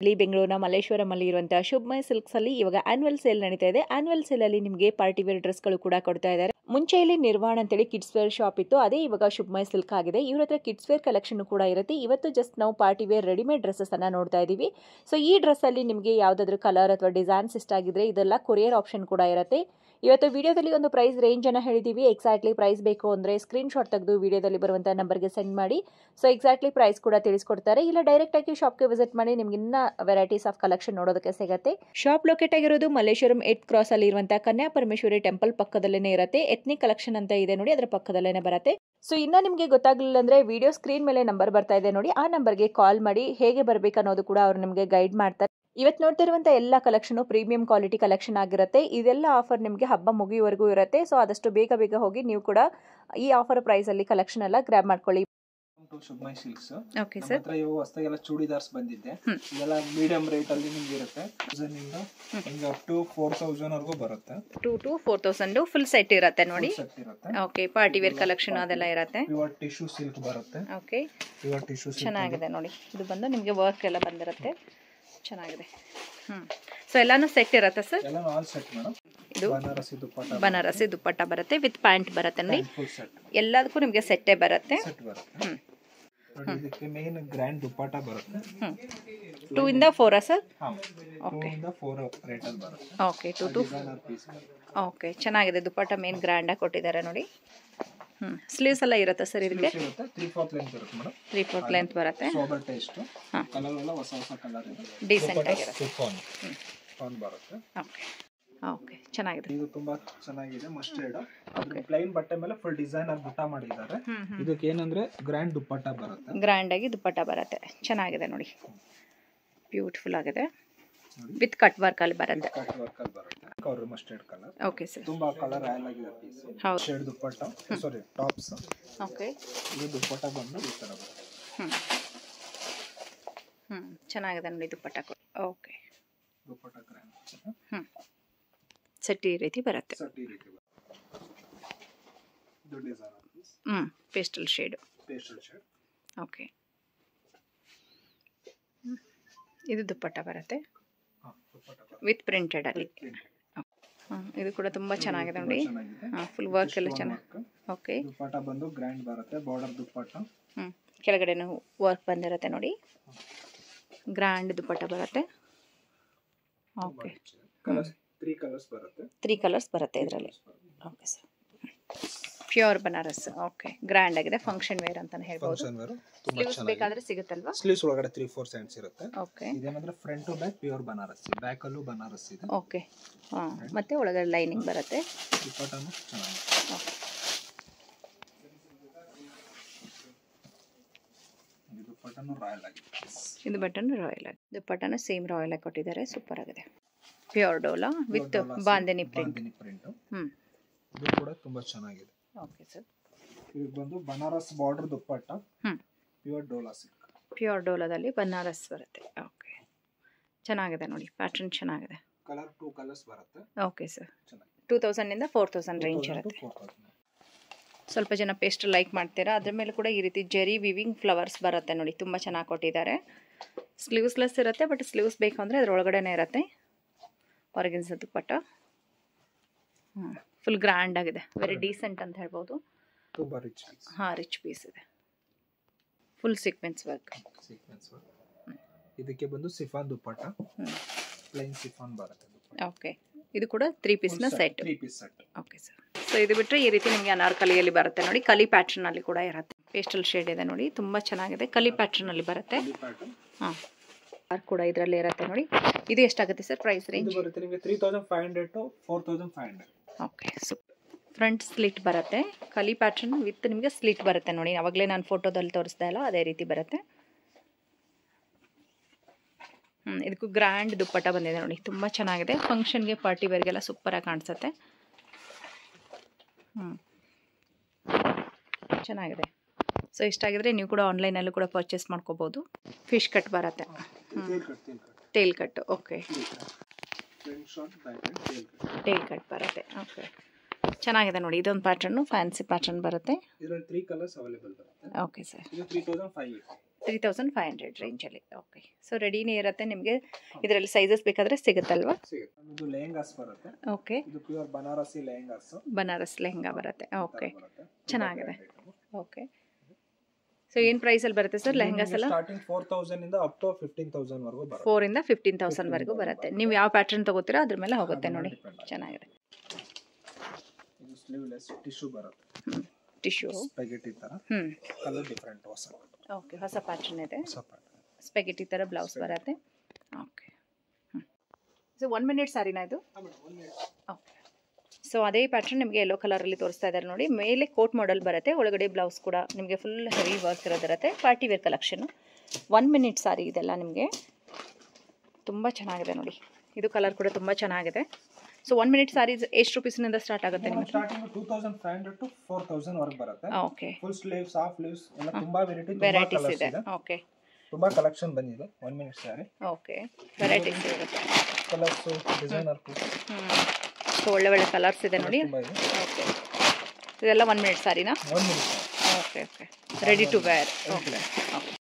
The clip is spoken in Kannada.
ಇಲ್ಲಿ ಬೆಂಗಳೂರಿನ ಮಲ್ಲೇಶ್ವರಂ ಇರುವಂತಹ ಶುಭಮಯ ಸಿಲ್ಕ್ಸ್ ಅಲ್ಲಿ ಇವಾಗ ಆನ್ಯುವಲ್ ಸೇಲ್ ನಡೀತಾ ಇದೆ. ಆನ್ಯುವಲ್ ಸೇಲ್ ಅಲ್ಲಿ ನಿಮಗೆ ಪಾರ್ಟಿ ವೇರ್ ಡ್ರೆಸ್ ಗಳು ಕೂಡ ಕೊಡ್ತಾ ಇದ್ದಾರೆ. ಮುಂಚೆ ಇಲ್ಲಿ ನಿರ್ವಾಣ ಅಂತೇಳಿ ಕಿಡ್ಸ್ ವೇರ್ ಶಾಪ್ ಇತ್ತು, ಅದೇ ಇವಾಗ ಶುಭಮಯ ಸಿಲ್ಕ್ ಆಗಿದೆ. ಇವ್ರ ಹತ್ರ ಕಿಡ್ಸ್ ವೇರ್ ಕಲೆಕ್ಷನ್ ಕೂಡ ಇರುತ್ತೆ. ಇವತ್ತು ಜಸ್ಟ್ ನಾವು ಪಾರ್ಟಿ ವೇರ್ ರೆಡಿಮೇಡ್ ಡ್ರೆಸ್ಸಸ್ ಅನ್ನ ನೋಡ್ತಾ ಇದೀವಿ. ಸೊ ಈ ಡ್ರೆಸ್ ಅಲ್ಲಿ ನಿಮಗೆ ಯಾವ್ದಾದ್ರು ಕಲರ್ ಅಥವಾ ಡಿಸೈನ್ಸ್ ಇಷ್ಟ ಆಗಿದ್ರೆ ಇದೆಲ್ಲ ಕೊರಿಯರ್ ಆಪ್ಷನ್ ಕೂಡ ಇರುತ್ತೆ. ಇವತ್ತು ವಿಡಿಯೋದಲ್ಲಿ ಒಂದು ಪ್ರೈಸ್ ರೇಂಜ್ ಅನ್ನ ಹೇಳಿದೀವಿ. ಎಕ್ಸಾಕ್ಟ್ಲಿ ಪ್ರೈಸ್ ಬೇಕು ಅಂದ್ರೆ ಸ್ಕ್ರೀನ್ ಶಾಟ್ ತೆಗೆದು ವಿಡಿಯೋದಲ್ಲಿ ಬರುವಂತಹ ನಂಬರ್ಗೆ ಸೆಂಡ್ ಮಾಡಿ. ಸೊ ಎಕ್ಸಾಕ್ಟ್ಲಿ ಪ್ರೈಸ್ ಕೂಡ ತಿಳಿಸ್ಕೊಡ್ತಾರೆ. ಇಲ್ಲ ಡೈರೆಕ್ಟ್ ಆಗಿ ಶಾಪ್ಗೆ ವಿಸಿಟ್ ಮಾಡಿ ನಿಮ್ಗೆ ಇನ್ನ ವೆರೈಟೀಸ್ ಆಫ್ ಕಲೆಕ್ಷನ್ ನೋಡೋದಕ್ಕೆ ಸಿಗುತ್ತೆ. ಶಾಪ್ ಲೊಕೇಟ್ ಆಗಿರೋದು ಮಲ್ಲೇಶ್ವರಂ 8th ಕ್ರಾಸ್ ಅಲ್ಲಿ ಇರುವಂತಹ ಕನ್ಯಾ ಪರಮೇಶ್ವರಿ ಟೆಂಪಲ್ ಪಕ್ಕದಲ್ಲೇನೆ ಇರುತ್ತೆ. ಎಥ್ನಿಕ್ ಕಲೆಕ್ಷನ್ ಅಂತ ಇದೆ ನೋಡಿ, ಅದರ ಪಕ್ಕದಲ್ಲೇನೆ ಬರುತ್ತೆ. ಸೊ ಇನ್ನ ನಿಮಗೆ ಗೊತ್ತಾಗ್ಲಿಲ್ಲ ಅಂದ್ರೆ ವಿಡಿಯೋ ಸ್ಕ್ರೀನ್ ಮೇಲೆ ನಂಬರ್ ಬರ್ತಾ ಇದೆ ನೋಡಿ, ಆ ನಂಬರ್ಗೆ ಕಾಲ್ ಮಾಡಿ ಹೇಗೆ ಬರ್ಬೇಕು ಅನ್ನೋದು ಕೂಡ ಅವರು ನಿಮಗೆ ಗೈಡ್ ಮಾಡ್ತಾರೆ. ಇವತ್ತು ನೋಡ್ತಾ ಇರುವಂತ ಎಲ್ಲ ಕಲೆಕ್ಷನ್ ಪ್ರೀಮಿಯಂ ಕ್ವಾಲಿಟಿ ಕಲೆಕ್ಷನ್ ಆಗಿರುತ್ತೆ. ಇದೆಲ್ಲ ಆಫರ್ ನಿಮಗೆ ಹಬ್ಬ ಮುಗಿಯುವವರೆಗೂ ಇರುತ್ತೆ. ಸೊ ಆದಷ್ಟು ಬೇಗ ಬೇಗ ಹೋಗಿ ನೀವು ಕೂಡ ಈ ಆಫರ್ ಪ್ರೈಸ್ ಅಲ್ಲಿ ಕಲೆಕ್ಷನ್ ಎಲ್ಲ ಗ್ರಾಬ್ ಮಾಡ್ಕೊಳ್ಳಿ. ಶುಭಮಯ ಸಿಲ್ಕ್ಸ್. Okay sir. ಹತ್ರ ಇವಾಗ ಹೊಸದಾಗೆಲ್ಲ ಚೂಡಿದಾರ್ಸ್ ಬಂದಿದೆ. ಇದೆಲ್ಲ ಮೀಡಿಯಂ ರೇಟ್ ಅಲ್ಲಿ ನಿಮಗೆ ಇರುತ್ತೆ. 1000 ಇಂದ ನಿಮಗೆ ಅಪ್ ಟು 4000 ವರೆಗೂ ಬರುತ್ತೆ. 2 to 4000 ಫುಲ್ ಸೆಟ್ ಇರುತ್ತೆ ನೋಡಿ. ಸೆಟ್ ಇರುತ್ತೆ. ಓಕೆ, ಪಾರ್ಟಿ ವೇರ್ ಕಲೆಕ್ಷನ್ ಅದೆಲ್ಲ ಇರುತ್ತೆ. ಪ್ಯೂರ್ ಟಿಶ್ಯೂ ಸಿಲ್ಕ್ ಬರುತ್ತೆ. ಓಕೆ, ಪ್ಯೂರ್ ಟಿಶ್ಯೂ ಸಿಲ್ಕ್ ಚೆನ್ನಾಗಿದೆ ನೋಡಿ. ಇದು ಬಂದು ನಿಮಗೆ ವರ್ಕ್ ಎಲ್ಲ ಬಂದಿರುತ್ತೆ, ಚೆನ್ನಾಗಿದೆ. ಸೊ ಎಲ್ಲಾನು ಸೆಟ್ ಇರುತ್ತೆ ಸರ್. ಎಲ್ಲಾನು ಆಲ್ ಸೆಟ್ ಮೇಡಂ. ಇದು ಬನಾರಸಿ ದುಪ್ಪಟ್ಟ ಬರುತ್ತೆ ವಿತ್ ಪ್ಯಾಂಟ್ ಬರುತ್ತೆ ನೋಡಿ. ಫುಲ್ ಸೆಟ್ ಎಲ್ಲದಕ್ಕೂ ನಿಮಗೆ ಸೆಟ್ಟೇ ಬರುತ್ತೆ. ಸೆಟ್ ಬರುತ್ತೆ. ಇದಕ್ಕೆ ಮೇನ್ ಗ್ರ್ಯಾಂಡ್ ದುಪ್ಪಟ್ಟ ಬರುತ್ತೆ. 2 ಇಂದ 4 ಸರ್. ಓಕೆ, 2 ಇಂದ 4 ರೇಟ್ ಅಲ್ಲಿ ಬರುತ್ತೆ. Okay, 2 to 4. ಓಕೆ, ಚೆನ್ನಾಗಿದೆ. ದುಪ್ಪಟ್ಟ ಮೇನ್ ಗ್ರ್ಯಾಂಡ್ ಆಗಿ ಕೊಟ್ಟಿದ್ದಾರೆ ನೋಡಿ. ಸ್ಲೀವ್ಸ್ ಎಲ್ಲ ಇರುತ್ತೆ ಸರ್. ಇದಕ್ಕೆ 3/4 ಲೆಂತ್ ಬರುತ್ತೆ ಮೇಡಂ. 3/4 ಲೆಂತ್ ಬರುತ್ತೆ. Sober taste. ಕಲರ್ ಎಲ್ಲ ಹೊಸ ಕಲರ್ ಇದೆ. ಡೀಸೆಂಟ್ ಆಗಿರುತ್ತೆ. ಫಾನ್ ಬರುತ್ತೆ. ಓಕೆ ಓಕೆ, ಚೆನ್ನಾಗಿದೆ. ಇದು ತುಂಬಾ ಚೆನ್ನಾಗಿದೆ. ಮಸ್ಟರ್ಡ್ ಪ್ಲೈನ್ ಬಟ್ಟೆ ಮೇಲೆ ಫುಲ್ ಡಿಸೈನರ್ ಬುಟ್ಟ ಮಾಡಿದ್ದಾರೆ. ಇದಕ್ಕೆ ಏನಂದ್ರೆ ಗ್ರ್ಯಾಂಡ್ ದುಪ್ಪಟ್ಟ ಬರುತ್ತೆ. ಗ್ರ್ಯಾಂಡ್ ಆಗಿ ದುಪ್ಪಟ್ಟ ಬರುತ್ತೆ, ಚೆನ್ನಾಗಿದೆ ನೋಡಿ. ಬ್ಯೂಟಿಫುಲ್ ಆಗಿದೆ. ವಿತ್ ಕಟ್ ವರ್ಕ್ ಅಲ್ಲಿ ಬರುತ್ತೆ. ಕಟ್ ವರ್ಕ್ ಅಲ್ಲಿ ಬರುತ್ತೆ. Cover mustard colour. Okay sir. ತುಂಬಾ ಕಲರ್ ರಾಯಲ್ ಆಗಿದೆ ಪೀಸ್. ಹೌದು. Shade dupatta, sari tops. Okay, ಇದು ದುಪ್ಪಟ್ಟ ಬಂದು ಈ ತರ ಬರುತ್ತೆ. ಚೆನ್ನಾಗಿದೆ ನೋಡಿ dupatta. Okay, dupatta grand. Set ಈ ರೀತಿ ಬರುತ್ತೆ. ಸೆಟ್ ಈ ರೀತಿ ಬರುತ್ತೆ. ಇದು designer piece. Pastel shade. Pastel shade. Okay, ಇದು ದುಪ್ಪಟ್ಟ ಬರುತ್ತೆ ವಿತ್ ಪ್ರಿಂಟೆಡ್ ಅಲ್ಲಿ. ಇದು ಕೂಡ ತುಂಬಾ ಚೆನ್ನಾಗಿದೆ ನೋಡಿ. ಫುಲ್ ವರ್ಕ್ ಎಲ್ಲ ಚೆನ್ನಾಗಿ. ಓಕೆ, ದುಪ್ಪಟ್ಟ ಬಂದು ಗ್ರ್ಯಾಂಡ್ ಬರುತ್ತೆ. ಬಾರ್ಡರ್ ದುಪ್ಪಟ್ಟ. ಕೆಳಗಡೆನೂ ವರ್ಕ್ ಬಂದಿರುತ್ತೆ ನೋಡಿ. ಗ್ರ್ಯಾಂಡ್ ದುಪ್ಪಟ್ಟ ಬರುತ್ತೆ. ಓಕೆ, ಕಲರ್ಸ್ 3 ಕಲರ್ಸ್ ಬರುತ್ತೆ. 3 ಕಲರ್ಸ್ ಬರುತ್ತೆ ಇದರಲ್ಲಿ. Okay sir. Pure Banaras. Okay, grand ಆಗಿದೆ. ಫಂಕ್ಷನ್ ವೇರ್ ಅಂತಾನೆ ಹೇಳ್ಬೋದು. ಫಂಕ್ಷನ್ ವೇರ್ ತುಂಬಾ ಸ್ಲೀವ್ಸ್ ಚೆನ್ನಾಗಿದೆ. ಬೇಕಾದ್ರೆ ಸಿಗುತ್ತಲ್ವಾ? ಸ್ಲೀವ್ಸ್ ಒಳಗಡೆ 3-4 ಸೆಂಟ್ಸ್ ಇರುತ್ತೆ. ಓಕೆ, ಇದೇನಂದ್ರೆ front to back pure Banarasi. Back ಅಲ್ಲೂ ಬನಾರಸ್ ಇದೆ. ಓಕೆ, ಮತ್ತೆ ಒಳಗಡೆ ಲೈನಿಂಗ್ ಬರುತ್ತೆ. ದುಪ್ಪಟ್ಟನು ಚೆನ್ನಾಗಿದೆ. ಓಕೆ, ಇದು ದುಪ್ಪಟ್ಟನು ರಾಯಲ್ ಆಗಿದೆ. ಇದು ಬಟನ್ ರಾಯಲ್ ಆಗಿ. ದುಪ್ಪಟ್ಟನು ಸೇಮ್ ರಾಯಲ್ ಆಗಿ ಕೊಟ್ಟಿದ್ದಾರೆ. ಸೂಪರ್ ಆಗಿದೆ. Pure dola with bandhini print. ಇದು ಕೂಡ ತುಂಬಾ ಚೆನ್ನಾಗಿದೆ. Okay sir. ಇದು ಬಂದು Banaras border dupatta. Pure dola silk. Pure ಡೋಲಾದಲ್ಲಿ ಬನಾರಸ್ ಬರುತ್ತೆ. ಓಕೆ, ಚೆನ್ನಾಗಿದೆ ನೋಡಿ. ಪ್ಯಾಟರ್ನ್ ಚೆನ್ನಾಗಿದೆ. ಕಲರ್ 2 ಕಲರ್ಸ್ ಬರುತ್ತೆ. Okay sir. 2000 ಇಂದ 4000 ರೇಂಜ್ ಇರುತ್ತೆ. ಸ್ವಲ್ಪ ಜನ ಪೇಸ್ಟ್ ಲೈಕ್ ಮಾಡ್ತೀರಾ. ಅದ್ರ ಮೇಲೆ ಕೂಡ ಈ ರೀತಿ ಜೆರಿ ವಿವಿಂಗ್ ಫ್ಲವರ್ಸ್ ಬರುತ್ತೆ ನೋಡಿ. ತುಂಬ ಚೆನ್ನಾಗಿ ಕೊಟ್ಟಿದ್ದಾರೆ. ಸ್ಲೀವ್ಸ್ಲೆಸ್ ಇರುತ್ತೆ, ಬಟ್ ಸ್ಲೀವ್ಸ್ ಬೇಕು ಅಂದರೆ ಅದರೊಳಗಡೆನೇ ಇರುತ್ತೆ. ಆರ್ಗನ್ಸಾ ದುಪ್ಪಟ್ಟ. ಫುಲ್ ಗ್ರ್ಯಾಂಡ್ ಆಗಿದೆ. ವೆರಿ ಡೀಸೆಂಟ್ ಅಂತ ಹೇಳ್ಬೋದು. ತುಂಬಾ ರಿಚ್ ಪೀಸ್. ರಿಚ್ ಪೀಸ್ ಇದೆ. Full sequence work. ಇದಕ್ಕೆ ಬಂದು ಸಿಫಾನ್ ದುಪ್ಪಟ್ಟ. ಪ್ಲೈನ್ ಸಿಫಾನ್ ಬರುತ್ತೆ. ಓಕೆ, ಇದು ಕೂಡ 3 ಪೀಸ್ನ set. 3 piece set. Okay sir. So ಇದು ಬಿಟ್ಟರೆ ಈ ರೀತಿ ನಿಮಗೆ ಅನಾರ್ಕಲಿಯಲ್ಲಿ ಬರುತ್ತೆ ನೋಡಿ. ಕಲಿ ಪ್ಯಾಟರ್ನ್ ಅಲ್ಲಿ ಕೂಡ ಇರುತ್ತೆ. ಪೇಸ್ಟಲ್ ಶೇಡ್ ಇದೆ ನೋಡಿ, ತುಂಬಾ ಚೆನ್ನಾಗಿದೆ. ಕಲಿ ಪ್ಯಾಟರ್ನ್ ಅಲ್ಲಿ ಬರುತ್ತೆ. ಕೂಡ ಇದರಲ್ಲಿ ಇರುತ್ತೆ ನೋಡಿ. ಇದು ಎಷ್ಟಾಗುತ್ತೆ ಸರ್ ಪ್ರೈಸ್ ರೇಂಜ್? ಇದು ಬರುತ್ತೆ ನಿಮಗೆ 3500 to 4500. Okay, super. Front slit ಬರುತ್ತೆ. ಕಲಿ ಪ್ಯಾಟರ್ನ್ ವಿತ್ ನಿಮಗೆ ಸ್ಲಿಟ್ ಬರುತ್ತೆ ನೋಡಿ. ಅವಾಗಲೇ ನಾನು ಫೋಟೋದಲ್ಲಿ ತೋರಿಸ್ದೆ ಅಲ್ಲ, ಅದೇ ರೀತಿ ಬರುತ್ತೆ. ಇದಕ್ಕೂ ಗ್ರ್ಯಾಂಡ್ ದುಪ್ಪಟ್ಟ ಬಂದಿದೆ ನೋಡಿ. ತುಂಬ ಚೆನ್ನಾಗಿದೆ. ಫಂಕ್ಷನ್ಗೆ ಪಾರ್ಟಿ ವೇರ್ಗೆಲ್ಲ ಸೂಪರಾಗಿ ಕಾಣಿಸುತ್ತೆ. ಚೆನ್ನಾಗಿದೆ. ಸೊ ಇಷ್ಟಾಗಿದ್ರೆ ನೀವು ಕೂಡ ಆನ್ಲೈನಲ್ಲೂ ಕೂಡ ಪರ್ಚೇಸ್ ಮಾಡ್ಕೋಬೋದು. ಫಿಶ್ ಕಟ್ ಬರುತ್ತೆ. Tail cut. Okay, tail cut ಬರುತ್ತೆ. ಓಕೆ, ಚೆನ್ನಾಗಿದೆ ನೋಡಿ. ಇದೊಂದು ಪ್ಯಾಟರ್ನು ಫ್ಯಾನ್ಸಿ ಪ್ಯಾಟರ್ನ್ ಬರುತ್ತೆ. ಇದರಲ್ಲಿ 3 ಕಲರ್ಸ್ ಅವೈಲೇಬಲ್ ಬರುತ್ತೆ. Okay sir. ಇದು 3580. 3500 ರೇಂಜಲ್ಲಿ. ಓಕೆ, ಸೊ ರೆಡಿನೇ ಇರುತ್ತೆ ನಿಮಗೆ. ಇದರಲ್ಲಿ ಸೈಜಸ್ ಬೇಕಾದರೆ ಸಿಗುತ್ತಲ್ವಾ? ಇದು ಲೆಹಂಗಾಸ್ ಬರುತ್ತೆ. ಓಕೆ, ಇದು ಪ್ಯೂರ್ ಬನಾರಸಿ ಲೆಹಂಗಾಸ್. ಬನಾರಸ್ ಲೆಹಂಗಾ ಬರುತ್ತೆ. ಓಕೆ, ಚೆನ್ನಾಗಿದೆ. ಓಕೆ, ಸೊ ಏನು ಪ್ರೈಸಲ್ಲಿ ಬರುತ್ತೆ ಸರ್ ಲೆಹಂಗಾಸ್ ಎಲ್ಲ? ಸ್ಟಾರ್ಟಿಂಗ್ 4000 ಇಂದ ಅಪ್ ಟು 15000 ವರೆಗೂ ಬರುತ್ತೆ. 4 ಇಂದ 15000 ವರೆಗೂ ಬರುತ್ತೆ. ನೀವು ಯಾವ ಪ್ಯಾಟರ್ನ್ ತಗೋತೀರಾ ಅದ್ರ ಮೇಲೆ ಹೋಗುತ್ತೆ ನೋಡಿ. ಚೆನ್ನಾಗಿದೆ. ಇದು ಸ್ಲೀವ್ಲೆಸ್ ಟಿಶ್ಯೂ ಬರುತ್ತೆ. ಟಿಶ್ಯೂ ಸ್ಪೆಗೆಟಿ ತರ. ಕಲರ್ ಡಿಫರೆಂಟ್ ಹೊಸ. ಓಕೆ, ಹೊಸ ಪ್ಯಾಟರ್ನ್ ಇದೆ. ಹೊಸ ಪ್ಯಾಟರ್ನ್. ಸ್ಪೆಗೆಟಿ ತರ ಬ್ಲೌಸ್ ಬರುತ್ತೆ. ಓಕೆ, ಸೊ 1 ಮಿನಿಟ್ ಸಾರಿನಾ ಇದು? ಓಕೆ, ಸೊ ಅದೇ ಪ್ಯಾಟರ್ನ್ ನಿಮಗೆ ಯೆಲ್ಲೋ ಕಲರಲ್ಲಿ ತೋರಿಸ್ತಾ ಇದ್ದಾರೆ ನೋಡಿ. ಮೇಲೆ ಕೋಟ್ ಮಾಡೆಲ್ ಬರುತ್ತೆ, ಒಳಗಡೆ ಬ್ಲೌಸ್ ಕೂಡ ನಿಮಗೆ ಫುಲ್ ಹೆವಿ ವರ್ಕ್ ಇರೋದಿರುತ್ತೆ. Party wear collection. 1 minute sari ಇದೆಲ್ಲ ನಿಮಗೆ. ತುಂಬ ಚೆನ್ನಾಗಿದೆ ನೋಡಿ. ಇದು ಕಲರ್ ಕೂಡ ತುಂಬ ಚೆನ್ನಾಗಿದೆ. ಸೊ 1 ಮಿನಿಟ್ ಸಾರೀಸ್ ಎಷ್ಟು ರುಪೀಸ್ನಿಂದ ಸ್ಟಾರ್ಟ್ ಆಗುತ್ತೆ ನಿಮಗೆ? ಸ್ಟಾರ್ಟಿಂಗ್ 2500 ಟು 4000 ವರೆಗೆ ಬರುತ್ತೆ. Okay, full sleeves, half sleeves ಎಲ್ಲ ತುಂಬಾ ವೆರೈಟೀಸ್ ಇದೆ. ಓಕೆ, ತುಂಬಾ ಕಲೆಕ್ಷನ್ ಬಂದಿದೆ 1 ಮಿನಿಟ್ ಸಾರಿ. ಓಕೆ, ವೆರೈಟೀಸ್ ಇರುತ್ತೆ. ಕಲರ್ಸ್, ಡಿಸೈನರ್ ಸೊ ಒಳ್ಳೆ ಒಳ್ಳೆ ಕಲರ್ಸ್ ಇದೆ ನೋಡಿ. ಓಕೆ, ಇದೆಲ್ಲ 1 ಮಿನಿಟ್ ಸಾರಿನಾ? 1 minute. Okay okay, ready to wear. Okay okay.